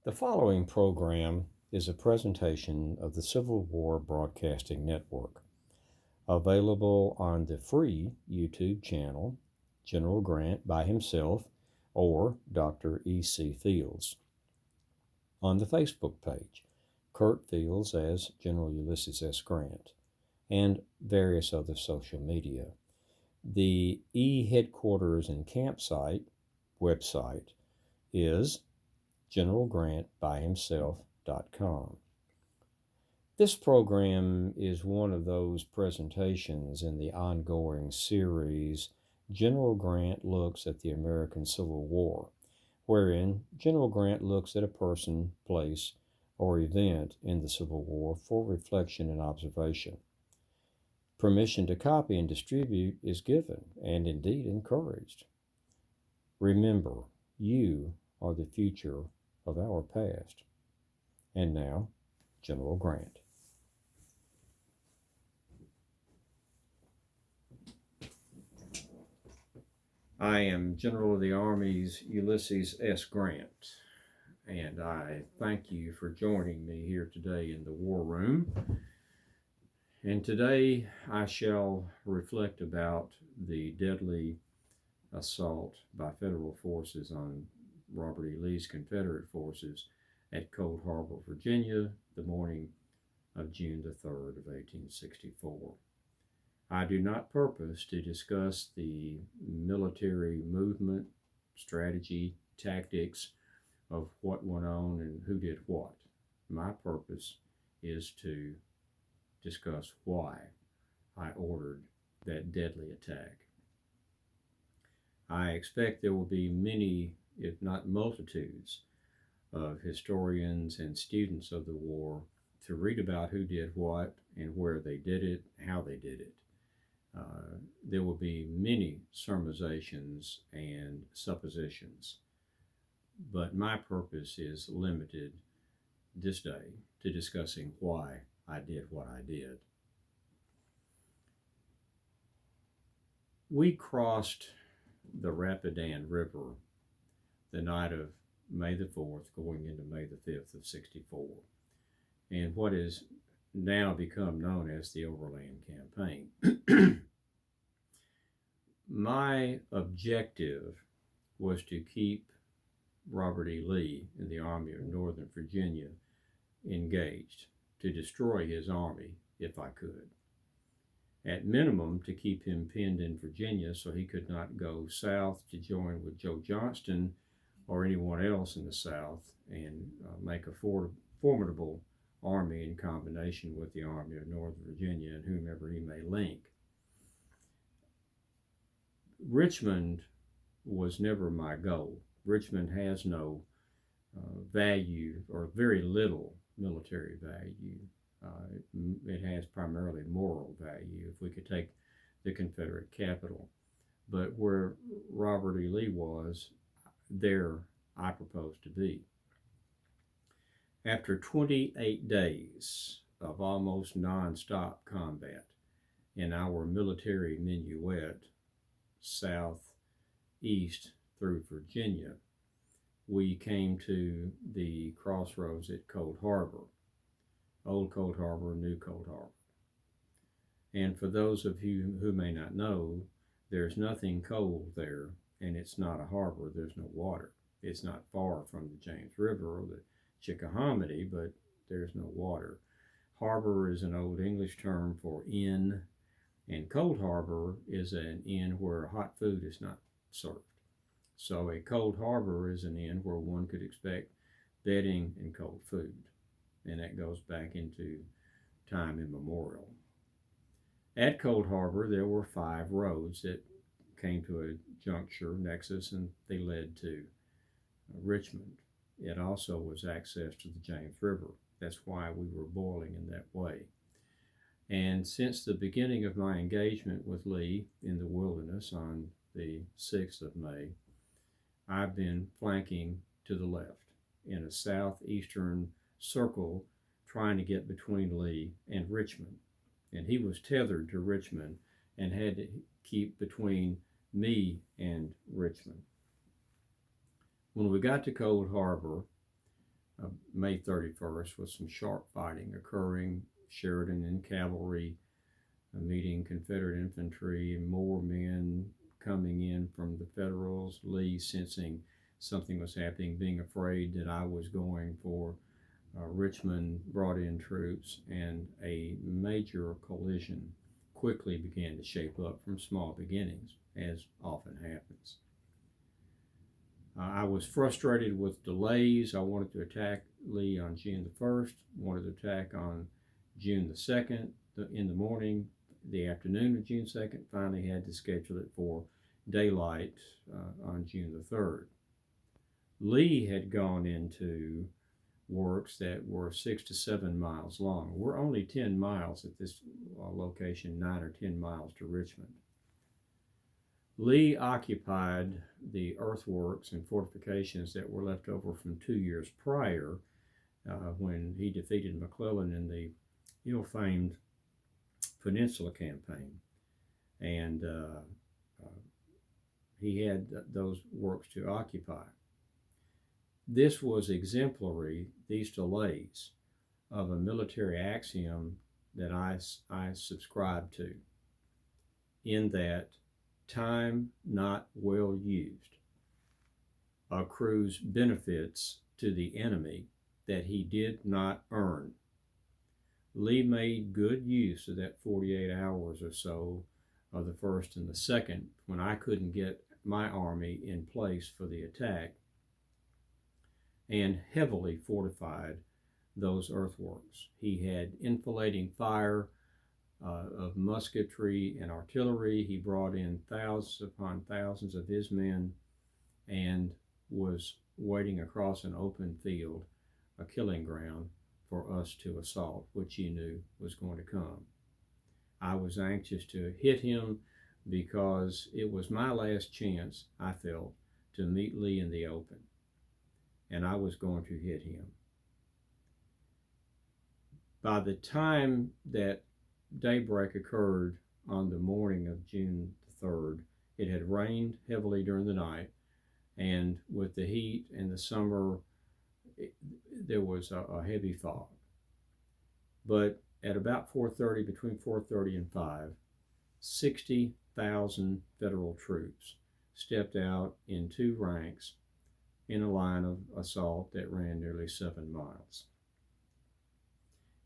The following program is a presentation of the Civil War Broadcasting Network, available on the free YouTube channel General Grant by himself or Dr. E.C. Fields, on the Facebook page Kurt Fields as General Ulysses S. Grant, and various other social media. The E-Headquarters and Campsite website is generalgrantbyhimself.com. This program is one of those presentations in the ongoing series General Grant Looks at the American Civil War, wherein General Grant looks at a person, place, or event in the Civil War for reflection and observation. Permission to copy and distribute is given and indeed encouraged. Remember, you are the future of our past. And now, General Grant. I am General of the Army's Ulysses S. Grant, and I thank you for joining me here today in the War Room. And today I shall reflect about the deadly assault by federal forces on Robert E. Lee's Confederate forces at Cold Harbor, Virginia, the morning of June the 3rd of 1864. I do not purpose to discuss the military movement, strategy, tactics of what went on and who did what. My purpose is to discuss why I ordered that deadly attack. I expect there will be many, if not multitudes, of historians and students of the war to read about who did what and where they did it, how they did it. There will be many surmisations and suppositions, but my purpose is limited this day to discussing why I did what I did. We crossed the Rapidan River the night of May the 4th, going into May the 5th of 64, and what is now become known as the Overland Campaign. My objective was to keep Robert E. Lee in the Army of Northern Virginia engaged, to destroy his army if I could. At minimum, to keep him pinned in Virginia so he could not go south to join with Joe Johnston or anyone else in the South and make a formidable army in combination with the Army of Northern Virginia and whomever he may link. Richmond was never my goal. Richmond has no value, or very little military value. It has primarily moral value, if we could take the Confederate capital. But where Robert E. Lee was, there I proposed to be. After 28 days of almost non-stop combat in our military minuet southeast through Virginia, we came to the crossroads at Cold Harbor, Old Cold Harbor, New Cold Harbor. And for those of you who may not know, there's nothing cold there, and it's not a harbor. There's no water. It's not far from the James River or the Chickahominy, but there's no water. Harbor is an Old English term for inn, and Cold Harbor is an inn where hot food is not served. So a cold harbor is an inn where one could expect bedding and cold food, and that goes back into time immemorial. At Cold Harbor, there were 5 roads that came to a juncture, nexus, and they led to Richmond. It also was access to the James River. That's why we were boiling in that way. And since the beginning of my engagement with Lee in the wilderness on the 6th of May, I've been flanking to the left in a southeastern circle trying to get between Lee and Richmond. And he was tethered to Richmond and had to keep between me and Richmond. When we got to Cold Harbor, May 31st, with some sharp fighting occurring. Sheridan and cavalry meeting Confederate infantry, and more men coming in from the Federals. Lee, sensing something was happening, being afraid that I was going for Richmond, brought in troops, and a major collision quickly began to shape up from small beginnings, as often happens. I was frustrated with delays. I wanted to attack Lee on June the 1st, wanted to attack on June the 2nd in the morning, the afternoon of June 2nd, finally had to schedule it for daylight on June the 3rd. Lee had gone into works that were 6 to 7 miles long. We're only 10 miles at this location, 9 or 10 miles to Richmond. Lee occupied the earthworks and fortifications that were left over from 2 years prior when he defeated McClellan in the ill-famed Peninsula Campaign. And he had those works to occupy. This was exemplary, these delays, of a military axiom that I subscribe to, in that time not well used accrues benefits to the enemy that he did not earn. Lee made good use of that 48 hours or so of the 1st and the 2nd when I couldn't get my army in place for the attack, and heavily fortified those earthworks. He had enfilading fire of musketry and artillery. He brought in thousands upon thousands of his men and was waiting across an open field, a killing ground, for us to assault, which he knew was going to come. I was anxious to hit him because it was my last chance, I felt, to meet Lee in the open, and I was going to hit him. By the time that daybreak occurred on the morning of June the 3rd, it had rained heavily during the night, and with the heat and the summer, there was a heavy fog. But at about 4:30, between 4:30 and 5, 60,000 federal troops stepped out in 2 ranks in a line of assault that ran nearly 7 miles.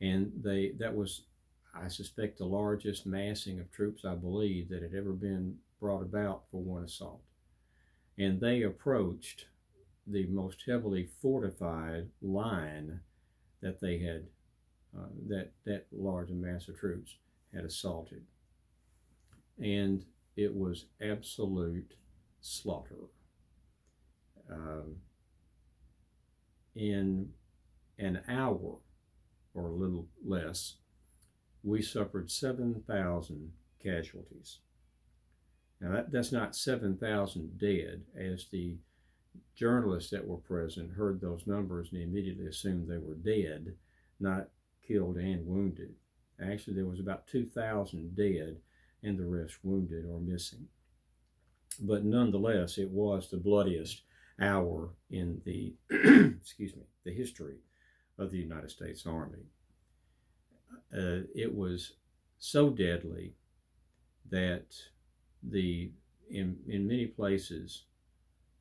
And that was, I suspect, the largest massing of troops, I believe, that had ever been brought about for one assault. And they approached the most heavily fortified line that they had, that large mass of troops had assaulted. And it was absolute slaughter. In an hour, or a little less, we suffered 7,000 casualties. Now that's not 7,000 dead, as the journalists that were present heard those numbers and immediately assumed they were dead, not killed and wounded. Actually, there was about 2,000 dead and the rest wounded or missing. But nonetheless, it was the bloodiest hour in the the history of the United States Army. It was so deadly that in many places,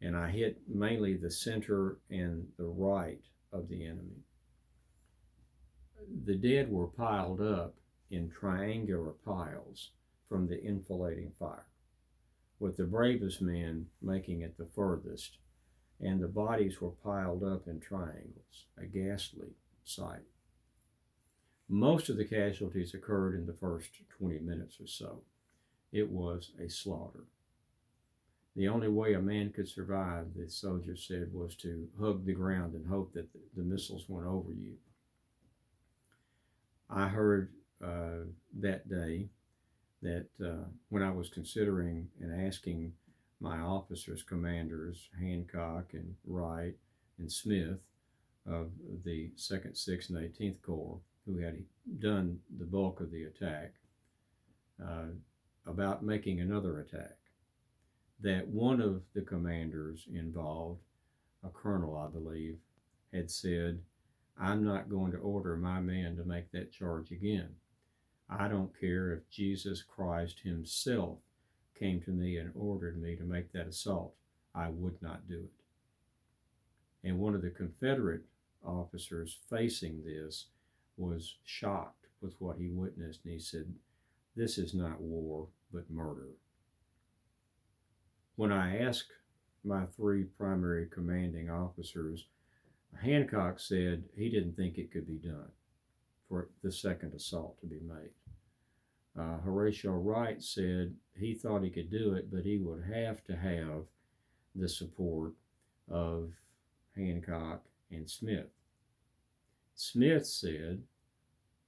and I hit mainly the center and the right of the enemy, the dead were piled up in triangular piles from the enfilading fire, with the bravest men making it the furthest, and the bodies were piled up in triangles, a ghastly sight. Most of the casualties occurred in the first 20 minutes or so. It was a slaughter. The only way a man could survive, the soldiers said, was to hug the ground and hope that the missiles went over you. I heard that day that when I was considering and asking my officers, commanders, Hancock and Wright and Smith of the 2nd, 6th, and 18th Corps, who had done the bulk of the attack, about making another attack, that one of the commanders involved, a colonel, I believe, had said, I'm not going to order my man to make that charge again. I don't care if Jesus Christ himself came to me and ordered me to make that assault. I would not do it. And one of the Confederate officers facing this was shocked with what he witnessed, and he said, this is not war, but murder. When I asked my three primary commanding officers, Hancock said he didn't think it could be done for the second assault to be made. Horatio Wright said he thought he could do it, but he would have to have the support of Hancock and Smith. Smith said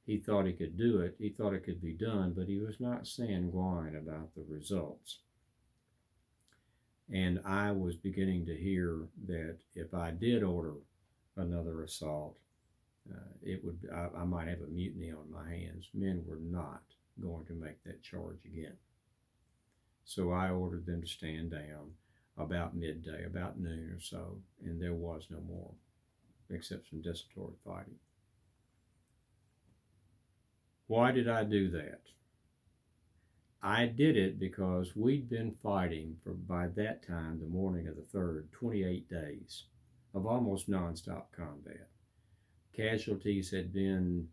he thought he could do it, he thought it could be done, but he was not sanguine about the results. And I was beginning to hear that if I did order another assault, I might have a mutiny on my hands. Men were not going to make that charge again. So I ordered them to stand down about midday, about noon or so, and there was no more, except some desultory fighting. Why did I do that? I did it because we'd been fighting for, by that time, the morning of the 3rd, 28 days of almost nonstop combat. Casualties had been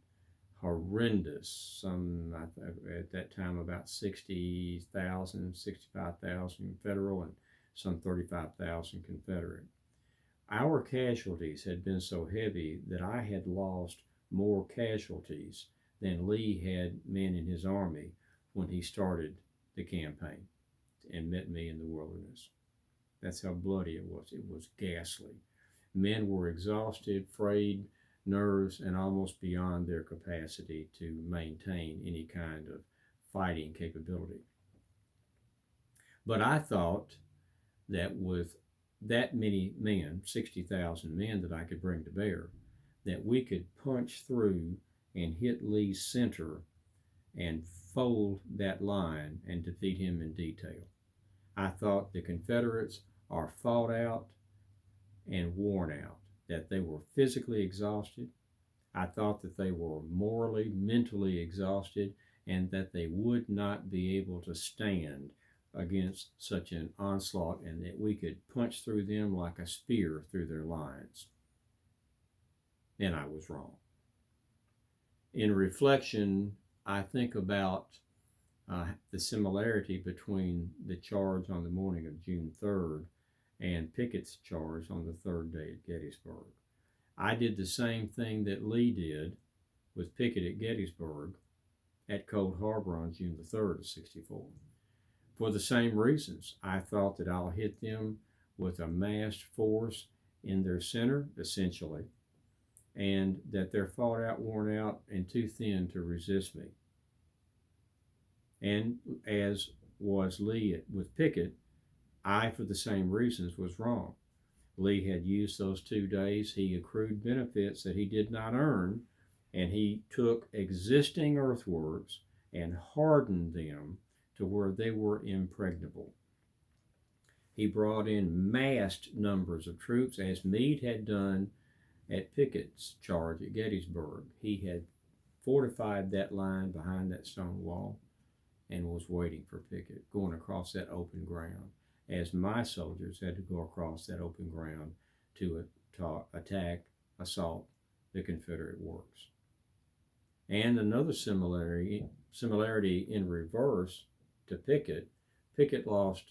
horrendous. Some, at that time, about 60,000, 65,000 Federal and some 35,000 Confederate. Our casualties had been so heavy that I had lost more casualties than Lee had men in his army when he started the campaign and met me in the wilderness. That's how bloody it was. It was ghastly. Men were exhausted, frayed nerves, and almost beyond their capacity to maintain any kind of fighting capability. But I thought that with that many men, 60,000 men that I could bring to bear, that we could punch through and hit Lee's center and fold that line and defeat him in detail. I thought the Confederates are fought out and worn out, that they were physically exhausted. I thought that they were morally, mentally exhausted, and that they would not be able to stand against such an onslaught, and that we could punch through them like a spear through their lines. And I was wrong. In reflection, I think about the similarity between the charge on the morning of June 3rd and Pickett's charge on the 3rd day at Gettysburg. I did the same thing that Lee did with Pickett at Gettysburg at Cold Harbor on June the 3rd of 64. For the same reasons, I thought that I'll hit them with a massed force in their center, essentially, and that they're fought out, worn out, and too thin to resist me. And as was Lee with Pickett, I, for the same reasons, was wrong. Lee had used those 2 days. He accrued benefits that he did not earn, and he took existing earthworks and hardened them to where they were impregnable. He brought in massed numbers of troops, as Meade had done at Pickett's charge at Gettysburg. He had fortified that line behind that stone wall and was waiting for Pickett, going across that open ground, as my soldiers had to go across that open ground to attack, assault the Confederate works. And another similarity in reverse to Pickett, Pickett lost,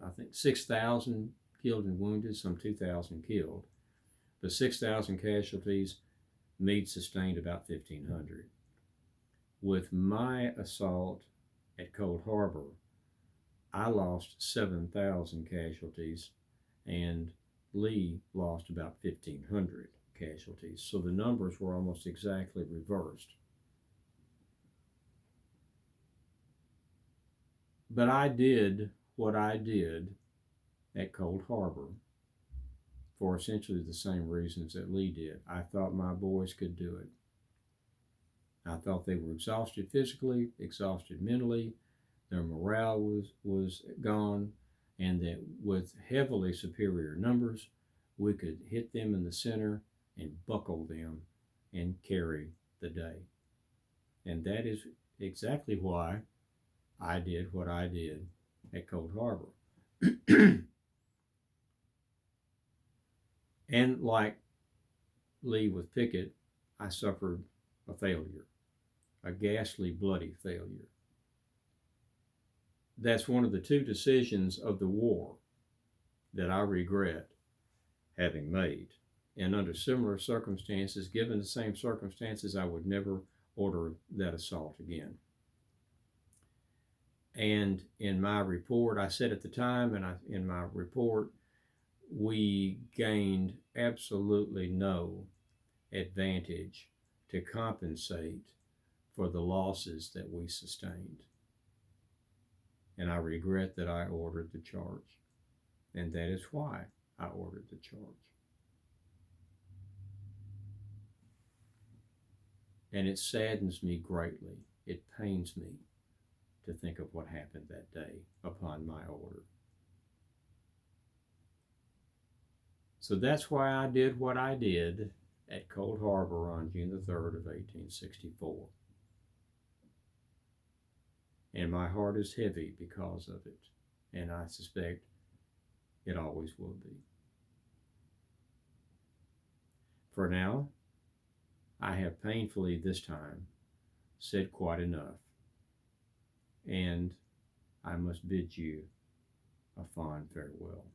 I think, 6,000 killed and wounded, some 2,000 killed. The 6,000 casualties, Meade sustained about 1,500. With my assault at Cold Harbor, I lost 7,000 casualties, and Lee lost about 1,500 casualties. So the numbers were almost exactly reversed. But I did what I did at Cold Harbor for essentially the same reasons that Lee did. I thought my boys could do it. I thought they were exhausted physically, exhausted mentally, their morale was gone, and that with heavily superior numbers, we could hit them in the center and buckle them and carry the day. And that is exactly why I did what I did at Cold Harbor. And like Lee with Pickett, I suffered a failure, a ghastly, bloody failure. That's one of the two decisions of the war that I regret having made. And under similar circumstances, given the same circumstances, I would never order that assault again. And in my report, I said at the time, and in my report, we gained absolutely no advantage to compensate for the losses that we sustained. And I regret that I ordered the charge. And that is why I ordered the charge. And it saddens me greatly. It pains me to think of what happened that day upon my order. So that's why I did what I did at Cold Harbor on June the 3rd of 1864. And my heart is heavy because of it, and I suspect it always will be. For now, I have painfully this time said quite enough, and I must bid you a fond farewell.